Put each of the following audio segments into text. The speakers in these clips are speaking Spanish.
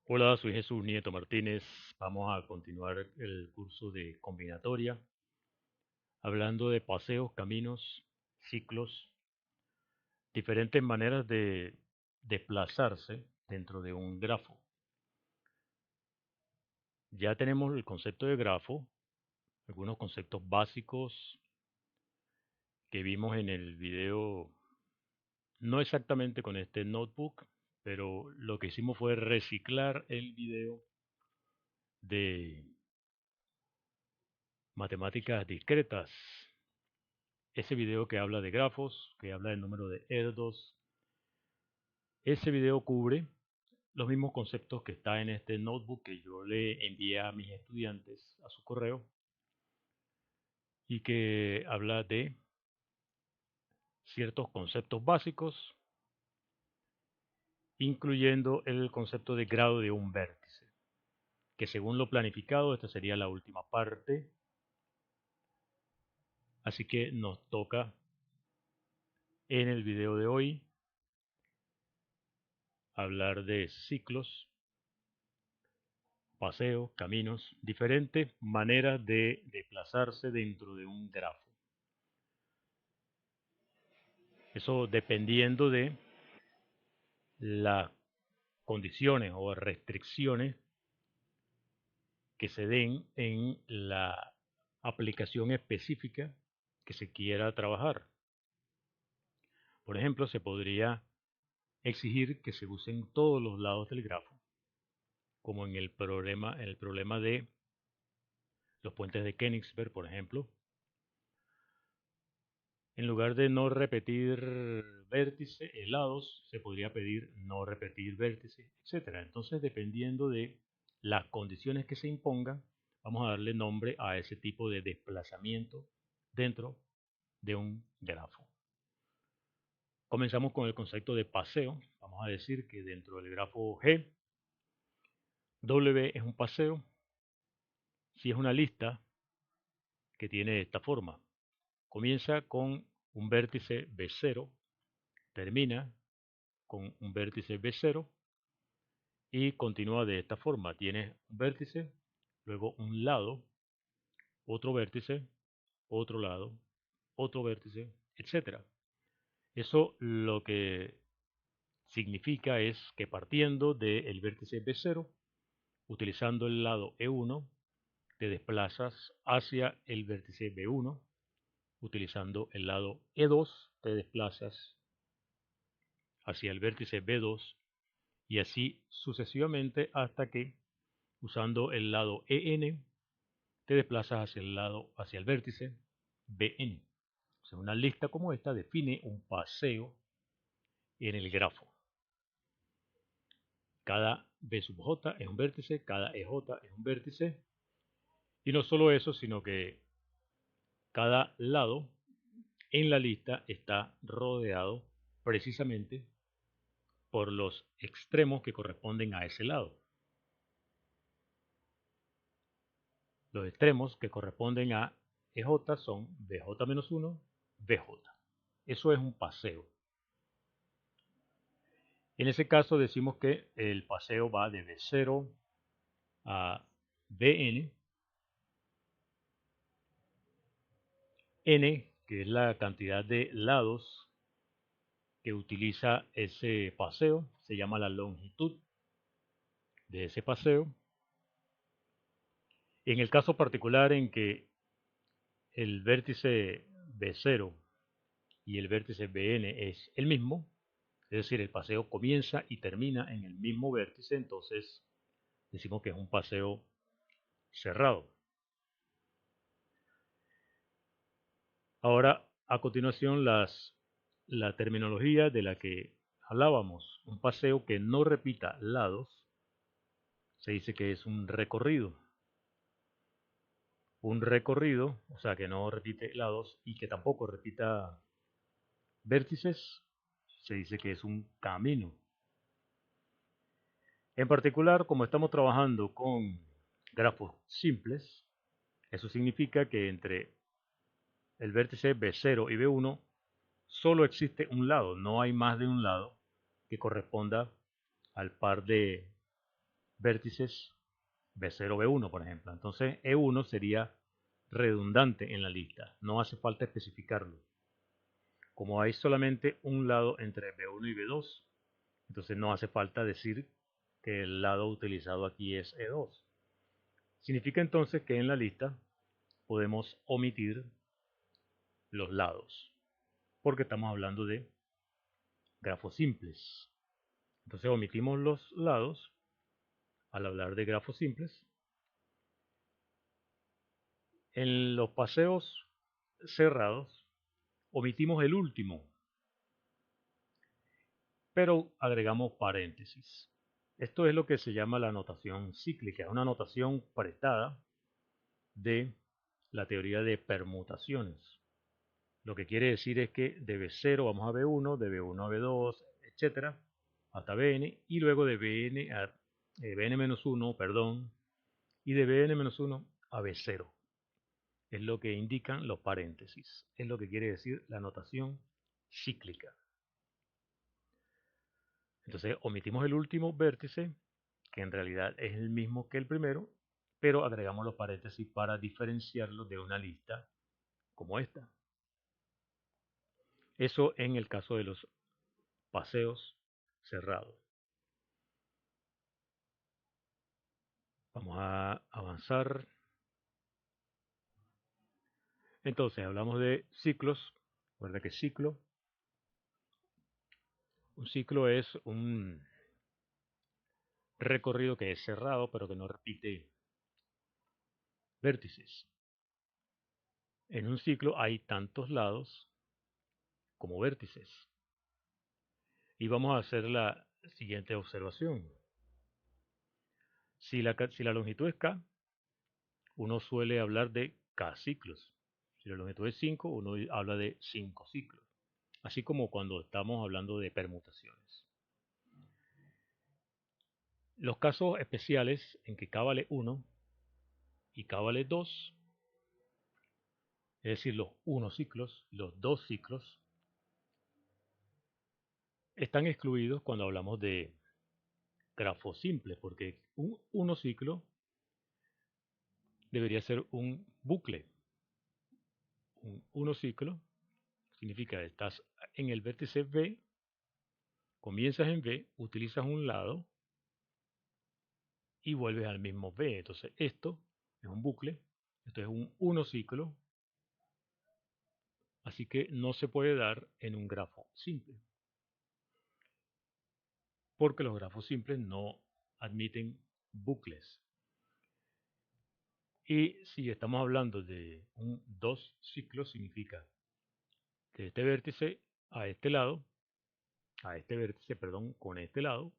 Hola, soy Jesús Nieto Martínez. Vamos a continuar el curso de combinatoria, hablando de paseos, caminos, ciclos, diferentes maneras de desplazarse dentro de un grafo. Ya tenemos el concepto de grafo, algunos conceptos básicos que vimos en el video, no exactamente con este notebook, pero lo que hicimos fue reciclar el video de matemáticas discretas. Ese video que habla de grafos, que habla del número de Erdos, ese video cubre los mismos conceptos que está en este notebook que yo le envié a mis estudiantes a su correo y que habla de ciertos conceptos básicos, incluyendo el concepto de grado de un vértice, que según lo planificado, esta sería la última parte, así que nos toca en el video de hoy hablar de ciclos, paseos, caminos, diferentes maneras de desplazarse dentro de un grafo. Eso dependiendo de las condiciones o restricciones que se den en la aplicación específica que se quiera trabajar. Por ejemplo, se podría exigir que se usen todos los lados del grafo, como en el problema de los puentes de Königsberg, por ejemplo. En lugar de no repetir vértice, lados, se podría pedir no repetir vértice, etc. Entonces, dependiendo de las condiciones que se impongan, vamos a darle nombre a ese tipo de desplazamiento dentro de un grafo. Comenzamos con el concepto de paseo. Vamos a decir que dentro del grafo G, W es un paseo si es una lista que tiene esta forma. Comienza con un vértice B0, termina con un vértice B0 y continúa de esta forma. Tienes un vértice, luego un lado, otro vértice, otro lado, otro vértice, etcétera. Eso lo que significa es que partiendo del vértice B0, utilizando el lado E1, te desplazas hacia el vértice B1, utilizando el lado E2, te desplazas hacia el vértice B2 y así sucesivamente hasta que, usando el lado EN, te desplazas hacia el vértice Bn. O sea, una lista como esta define un paseo en el grafo. Cada B sub j es un vértice, cada EJ es un vértice. Y no solo eso, sino que cada lado en la lista está rodeado precisamente por los extremos que corresponden a ese lado. Los extremos que corresponden a EJ son BJ-1, BJ. Eso es un paseo. En ese caso decimos que el paseo va de B0 a Bn, n, que es la cantidad de lados que utiliza ese paseo, se llama la longitud de ese paseo. En el caso particular en que el vértice B0 y el vértice Bn es el mismo, es decir, el paseo comienza y termina en el mismo vértice, entonces decimos que es un paseo cerrado. Ahora, a continuación, la terminología de la que hablábamos. Un paseo que no repita lados, se dice que es un recorrido. Un recorrido, o sea, que no repite lados y que tampoco repita vértices, se dice que es un camino. En particular, como estamos trabajando con grafos simples, eso significa que entre el vértice B0 y B1 solo existe un lado, no hay más de un lado que corresponda al par de vértices B0, B1, por ejemplo. Entonces E1 sería redundante en la lista, no hace falta especificarlo. Como hay solamente un lado entre B1 y B2, entonces no hace falta decir que el lado utilizado aquí es E2. Significa entonces que en la lista podemos omitir los lados, porque estamos hablando de grafos simples. Entonces omitimos los lados al hablar de grafos simples. En los paseos cerrados omitimos el último, pero agregamos paréntesis. Esto es lo que se llama la notación cíclica, una notación prestada de la teoría de permutaciones. Lo que quiere decir es que de B0 vamos a B1, de B1 a B2, etcétera, hasta Bn, y luego de Bn a Bn-1, perdón, y de Bn-1 a B0. Es lo que indican los paréntesis. Es lo que quiere decir la notación cíclica. Entonces omitimos el último vértice, que en realidad es el mismo que el primero, pero agregamos los paréntesis para diferenciarlo de una lista como esta. Eso en el caso de los paseos cerrados. Vamos a avanzar. Entonces hablamos de ciclos. Recuerda que un ciclo es un recorrido que es cerrado, pero que no repite vértices. En un ciclo hay tantos lados como vértices. Y vamos a hacer la siguiente observación. Si la longitud es k, uno suele hablar de k ciclos. Si la longitud es 5, uno habla de 5 ciclos. Así como cuando estamos hablando de permutaciones. Los casos especiales en que k vale 1 y k vale 2, es decir, los 1 ciclos, los 2 ciclos, están excluidos cuando hablamos de grafos simples, porque un 1 ciclo debería ser un bucle. Un 1 ciclo significa que estás en el vértice B, comienzas en B, utilizas un lado y vuelves al mismo B. Entonces esto es un bucle, esto es un 1 ciclo, así que no se puede dar en un grafo simple, porque los grafos simples no admiten bucles. Y si estamos hablando de un 2 ciclos, significa de este vértice a este lado, a este vértice, perdón, con este lado,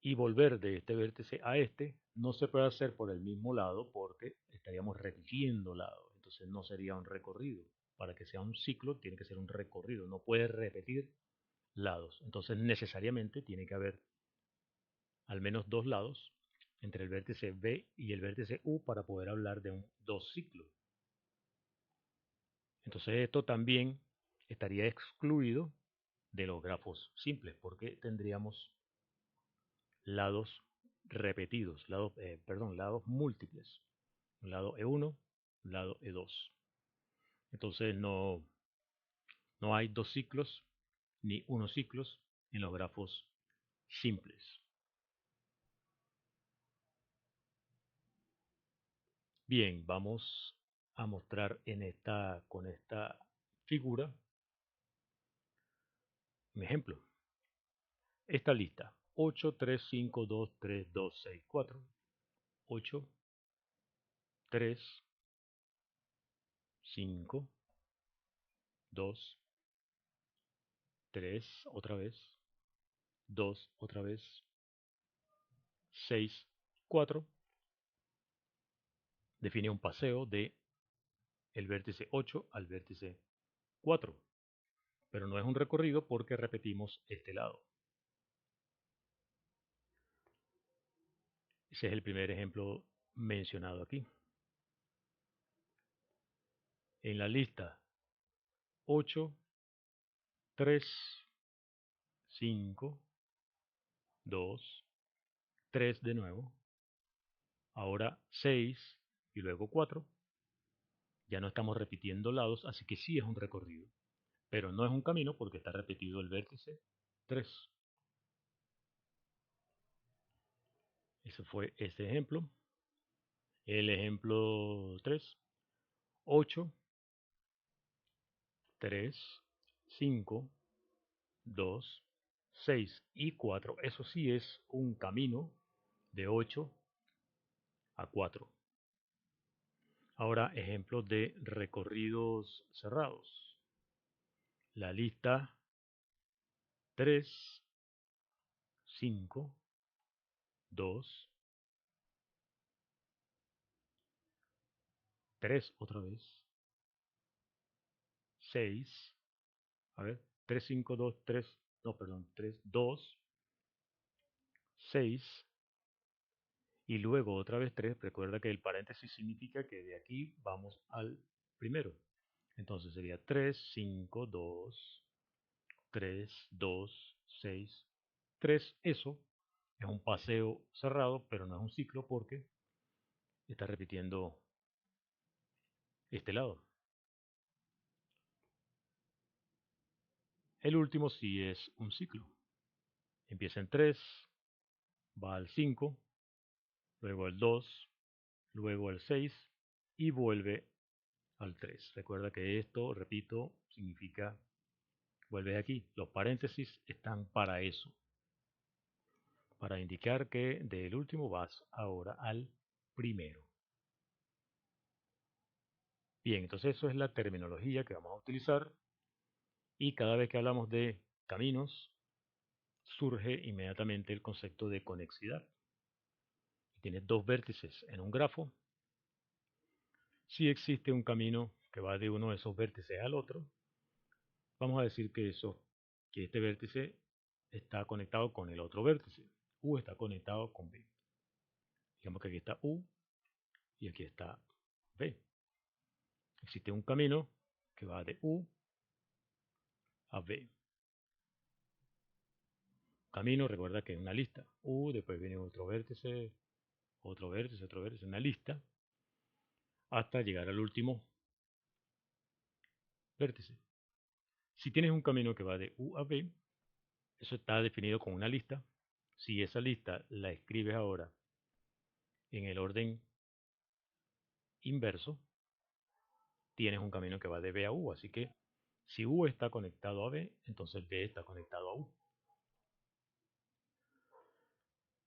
y volver de este vértice a este, no se puede hacer por el mismo lado porque estaríamos repitiendo lados, entonces no sería un recorrido. Para que sea un ciclo tiene que ser un recorrido, no puede repetir lados, entonces necesariamente tiene que haber al menos dos lados entre el vértice B y el vértice U para poder hablar de un 2 ciclo. Entonces esto también estaría excluido de los grafos simples porque tendríamos lados repetidos, lados múltiples, un lado E1, un lado E2. Entonces no hay dos ciclos ni unos ciclos en los grafos simples. Bien, vamos a mostrar con esta figura un ejemplo. Esta lista, 8, 3, 5, 2, 3, 2, 6, 4, 8, 3, 5, 2, 3, otra vez, 2, otra vez, 6, 4, define un paseo de el vértice 8 al vértice 4, pero no es un recorrido porque repetimos este lado. Ese es el primer ejemplo mencionado aquí. En la lista 8, 3, 5, 2, 3 de nuevo, ahora 6 y luego 4. Ya no estamos repitiendo lados, así que sí es un recorrido, pero no es un camino porque está repetido el vértice 3. Ese fue este ejemplo. El ejemplo 3, 8, 3, 5, 2, 6 y 4. Eso sí es un camino de 8 a 4. Ahora, ejemplos de recorridos cerrados. La lista 3, 5, 2, 3 otra vez, 6, a ver, 3, 5, 2, 3, no, perdón, 3, 2, 6, y luego otra vez 3. Recuerda que el paréntesis significa que de aquí vamos al primero. Entonces sería 3, 5, 2, 3, 2, 6, 3. Eso es un paseo cerrado, pero no es un ciclo porque está repitiendo este lado. El último sí es un ciclo. Empieza en 3, va al 5, luego al 2, luego al 6 y vuelve al 3. Recuerda que esto, repito, significa vuelves aquí. Los paréntesis están para eso, para indicar que del último vas ahora al primero. Bien, entonces eso es la terminología que vamos a utilizar y cada vez que hablamos de caminos surge inmediatamente el concepto de conexidad. Tienes dos vértices en un grafo. Si existe un camino que va de uno de esos vértices al otro, vamos a decir que este vértice está conectado con el otro vértice. U está conectado con B. Digamos que aquí está U y aquí está B. Existe un camino que va de U a B. Camino, recuerda que es una lista. U, después viene otro vértice, otro vértice, otro vértice, una lista, hasta llegar al último vértice. Si tienes un camino que va de U a B, eso está definido con una lista. Si esa lista la escribes ahora en el orden inverso, tienes un camino que va de B a U. Así que si U está conectado a B, entonces B está conectado a U.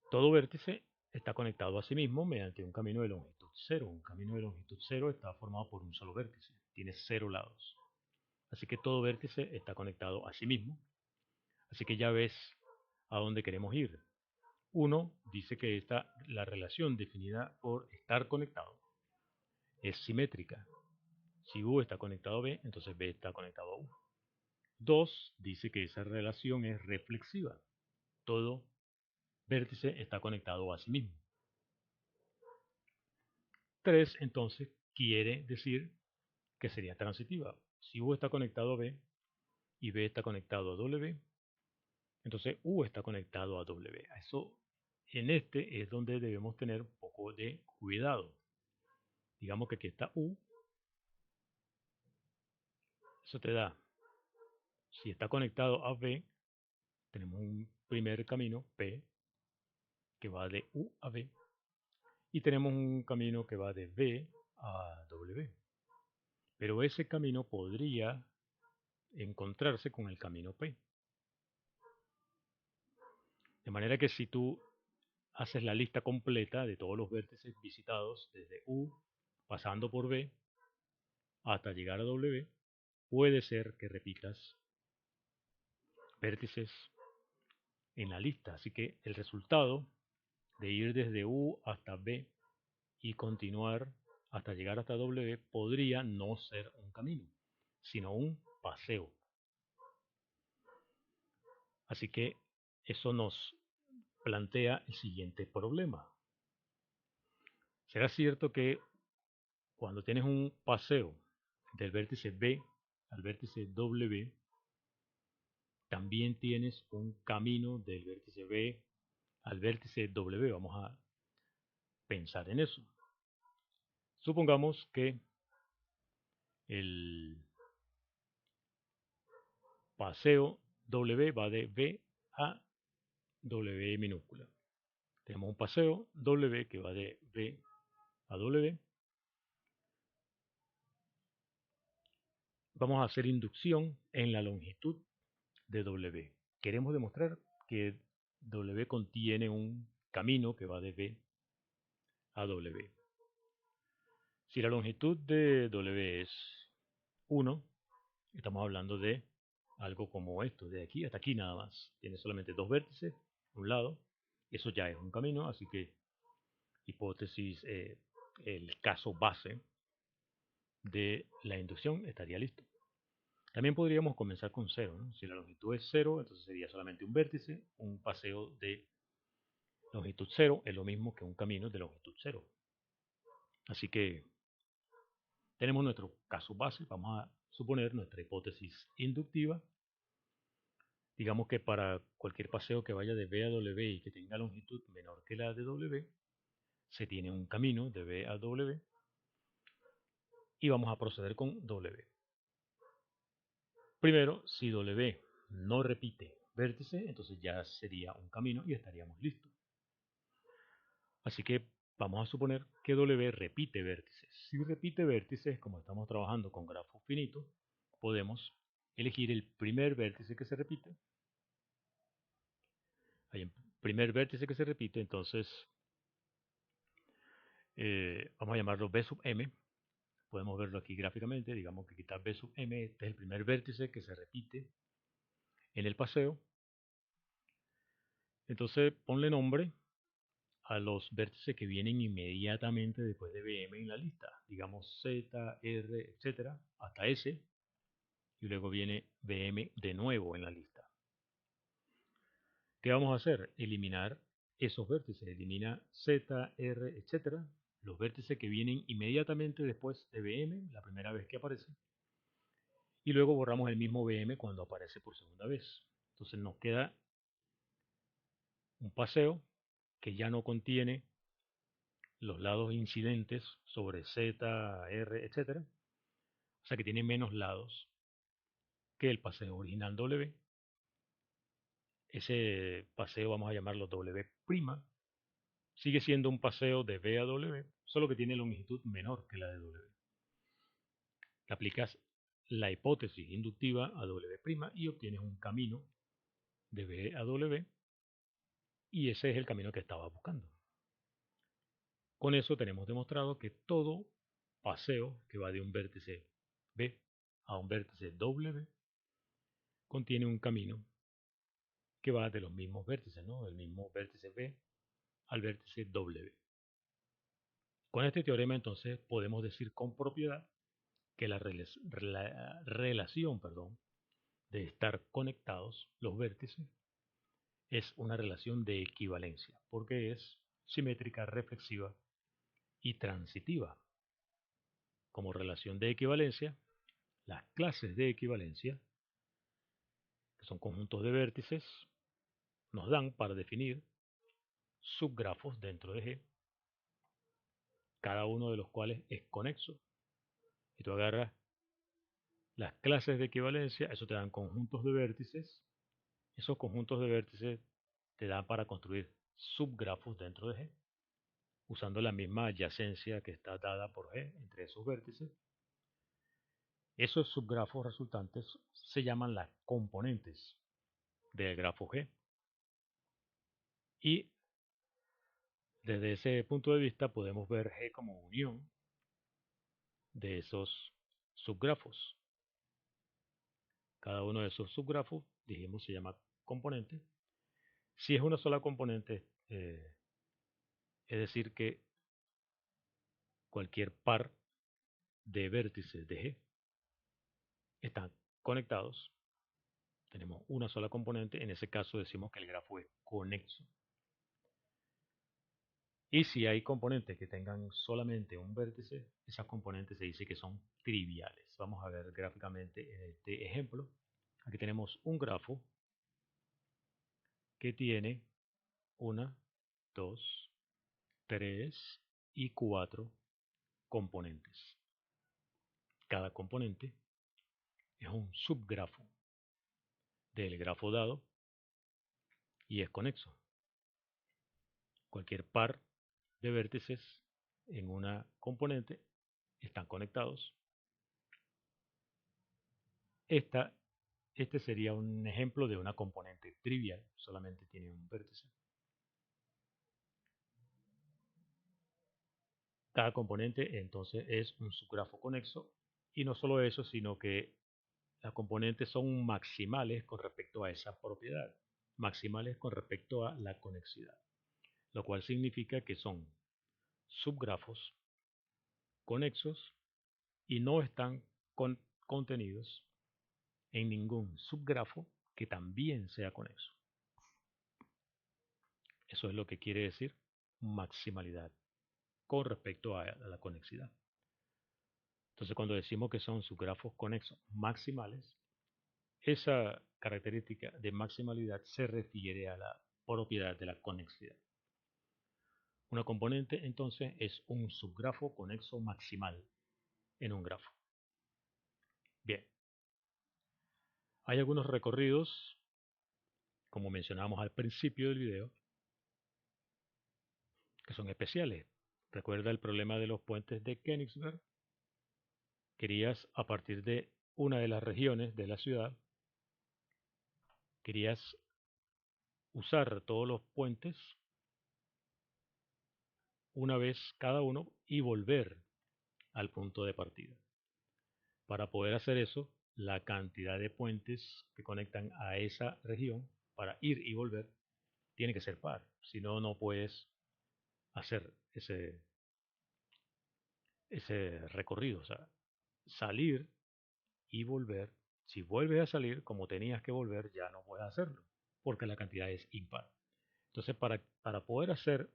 Todo vértice está conectado a sí mismo mediante un camino de longitud cero. Un camino de longitud cero está formado por un solo vértice. Tiene 0 lados. Así que todo vértice está conectado a sí mismo. Así que ya ves a dónde queremos ir. Uno dice que la relación definida por estar conectado es simétrica. Si U está conectado a B, entonces B está conectado a U. 2 dice que esa relación es reflexiva. Todo vértice está conectado a sí mismo. 3 entonces quiere decir que sería transitiva. Si U está conectado a B y B está conectado a W, entonces U está conectado a W. Eso en este es donde debemos tener un poco de cuidado. Digamos que aquí está U. Eso te da, si está conectado a B, tenemos un primer camino P que va de U a B y tenemos un camino que va de B a W. Pero ese camino podría encontrarse con el camino P. De manera que si tú haces la lista completa de todos los vértices visitados desde U, pasando por B, hasta llegar a W, puede ser que repitas vértices en la lista. Así que el resultado de ir desde U hasta B y continuar hasta llegar hasta W podría no ser un camino, sino un paseo. Así que eso nos plantea el siguiente problema. ¿Será cierto que cuando tienes un paseo del vértice B al vértice W, también tienes un camino del vértice B al vértice W. Vamos a pensar en eso. Supongamos que el paseo W va de B a W minúscula. Tenemos un paseo W que va de B a W. Vamos a hacer inducción en la longitud de W. Queremos demostrar que W contiene un camino que va de B a W. Si la longitud de W es 1, estamos hablando de algo como esto, de aquí hasta aquí nada más. Tiene solamente dos vértices, un lado. Eso ya es un camino, así que hipótesis, el caso base de la inducción estaría listo. También podríamos comenzar con 0, ¿no? Si la longitud es 0, entonces sería solamente un vértice. Un paseo de longitud 0 es lo mismo que un camino de longitud 0. Así que tenemos nuestro caso base. Vamos a suponer nuestra hipótesis inductiva. Digamos que para cualquier paseo que vaya de B a W y que tenga longitud menor que la de W, se tiene un camino de B a W y vamos a proceder con W. Primero, si W no repite vértice, entonces ya sería un camino y estaríamos listos. Así que vamos a suponer que W repite vértices. Si repite vértices, como estamos trabajando con grafos finitos, podemos elegir el primer vértice que se repite. Hay un primer vértice que se repite, entonces vamos a llamarlo B sub m. Podemos verlo aquí gráficamente. Digamos que quitar B sub m, este es el primer vértice que se repite en el paseo. Entonces ponle nombre a los vértices que vienen inmediatamente después de BM en la lista. Digamos Z, R, etcétera, hasta S. Y luego viene BM de nuevo en la lista. ¿Qué vamos a hacer? Eliminar esos vértices. Elimina Z, R, etcétera. Los vértices que vienen inmediatamente después de BM, la primera vez que aparece. Y luego borramos el mismo BM cuando aparece por segunda vez. Entonces nos queda un paseo que ya no contiene los lados incidentes sobre Z, R, etc. O sea que tiene menos lados que el paseo original W. Ese paseo vamos a llamarlo W'. Sigue siendo un paseo de B a W, solo que tiene longitud menor que la de W. Le aplicas la hipótesis inductiva a W' y obtienes un camino de B a W, y ese es el camino que estaba buscando. Con eso tenemos demostrado que todo paseo que va de un vértice B a un vértice W contiene un camino que va de los mismos vértices, ¿no? Del mismo vértice B al vértice W. Con este teorema entonces podemos decir con propiedad que la relación de estar conectados los vértices es una relación de equivalencia, porque es simétrica, reflexiva y transitiva. Como relación de equivalencia, las clases de equivalencia, que son conjuntos de vértices, nos dan para definir subgrafos dentro de G, cada uno de los cuales es conexo. Y tú agarras las clases de equivalencia, eso te dan conjuntos de vértices. Esos conjuntos de vértices te dan para construir subgrafos dentro de G, usando la misma adyacencia que está dada por G entre esos vértices. Esos subgrafos resultantes se llaman las componentes del grafo G. Y desde ese punto de vista podemos ver G como unión de esos subgrafos. Cada uno de esos subgrafos, dijimos, se llama componente. Si es una sola componente, es decir que cualquier par de vértices de G están conectados. Tenemos una sola componente. En ese caso decimos que el grafo es conexo. Y si hay componentes que tengan solamente un vértice, esas componentes se dice que son triviales. Vamos a ver gráficamente en este ejemplo. Aquí tenemos un grafo que tiene 1, 2, 3 y 4 componentes. Cada componente es un subgrafo del grafo dado y es conexo. Cualquier par de vértices en una componente están conectados. Este sería un ejemplo de una componente trivial, solamente tiene un vértice. Cada componente entonces es un subgrafo conexo y no solo eso, sino que las componentes son maximales con respecto a esa propiedad, maximales con respecto a la conexidad, lo cual significa que son subgrafos conexos y no están contenidos en ningún subgrafo que también sea conexo. Eso es lo que quiere decir maximalidad con respecto a la conexidad. Entonces, cuando decimos que son subgrafos conexos maximales, esa característica de maximalidad se refiere a la propiedad de la conexidad. Una componente, entonces, es un subgrafo conexo maximal en un grafo. Bien, hay algunos recorridos, como mencionamos al principio del video, que son especiales. Recuerda el problema de los puentes de Königsberg. Querías, a partir de una de las regiones de la ciudad, querías usar todos los puentes una vez cada uno y volver al punto de partida. Para poder hacer eso, la cantidad de puentes que conectan a esa región para ir y volver tiene que ser par. Si no, no puedes hacer ese recorrido. O sea, salir y volver. Si vuelves a salir como tenías que volver, ya no puedes hacerlo, porque la cantidad es impar. Entonces, para poder hacer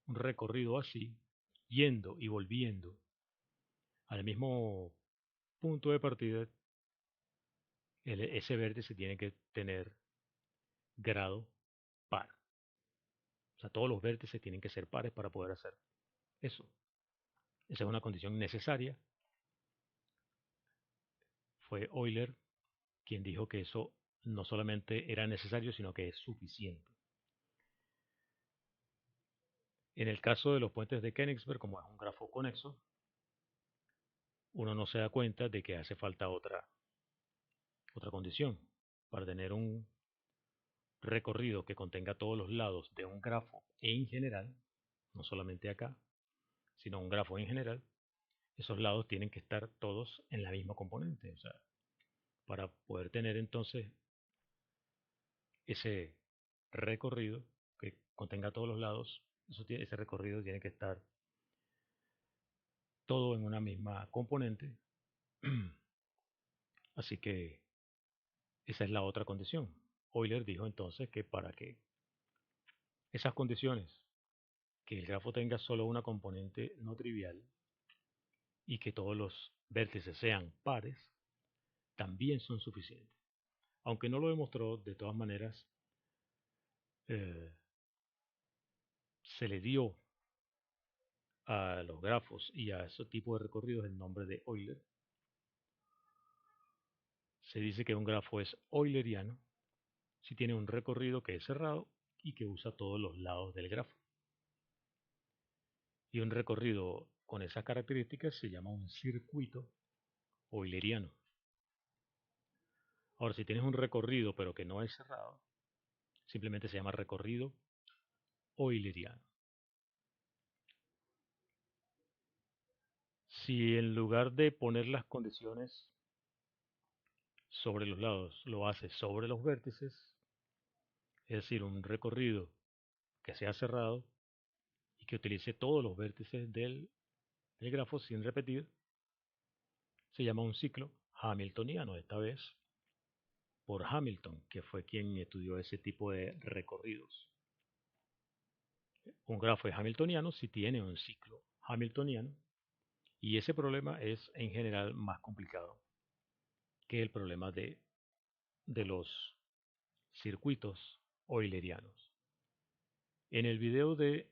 un recorrido así, yendo y volviendo al mismo punto de partida, ese vértice tiene que tener grado par. O sea, todos los vértices tienen que ser pares para poder hacer eso. Esa es una condición necesaria. Fue Euler quien dijo que eso no solamente era necesario, sino que es suficiente. En el caso de los puentes de Königsberg, como es un grafo conexo, uno no se da cuenta de que hace falta otra condición. Para tener un recorrido que contenga todos los lados de un grafo en general, no solamente acá, sino un grafo en general, esos lados tienen que estar todos en la misma componente. O sea, para poder tener entonces ese recorrido que contenga todos los lados, ese recorrido tiene que estar todo en una misma componente. Así que esa es la otra condición. Euler dijo entonces que para que esas condiciones, que el grafo tenga solo una componente no trivial y que todos los vértices sean pares, también son suficientes. Aunque no lo demostró, de todas maneras, eh, se le dio a los grafos y a ese tipo de recorridos el nombre de Euler. Se dice que un grafo es euleriano si tiene un recorrido que es cerrado y que usa todos los lados del grafo. Y un recorrido con esas características se llama un circuito euleriano. Ahora, si tienes un recorrido pero que no es cerrado, simplemente se llama recorrido euleriano. Si en lugar de poner las condiciones sobre los lados lo haces sobre los vértices, es decir, un recorrido que sea cerrado y que utilice todos los vértices del grafo sin repetir, se llama un ciclo hamiltoniano, esta vez por Hamilton, que fue quien estudió ese tipo de recorridos. Un grafo es hamiltoniano si tiene un ciclo hamiltoniano, y ese problema es en general más complicado que el problema de los circuitos eulerianos. En el video del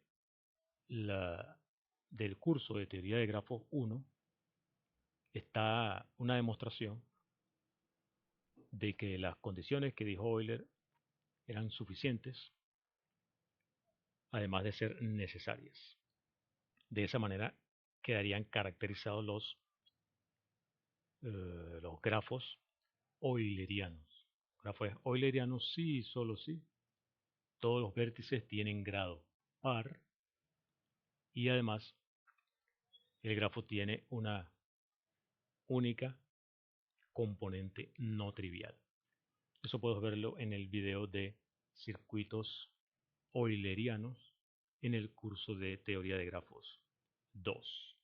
curso de teoría de grafos 1 está una demostración de que las condiciones que dijo Euler eran suficientes, además de ser necesarias. De esa manera quedarían caracterizados los grafos eulerianos. Grafos eulerianos sí y solo sí. Todos los vértices tienen grado par y además el grafo tiene una única componente no trivial. Eso puedes verlo en el video de circuitos eulerianos en el curso de teoría de grafos 2.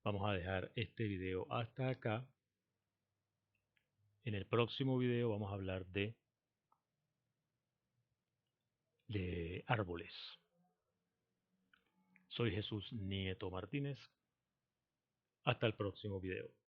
Vamos a dejar este video hasta acá. En el próximo video vamos a hablar de árboles. Soy Jesús Nieto Martínez. Hasta el próximo video.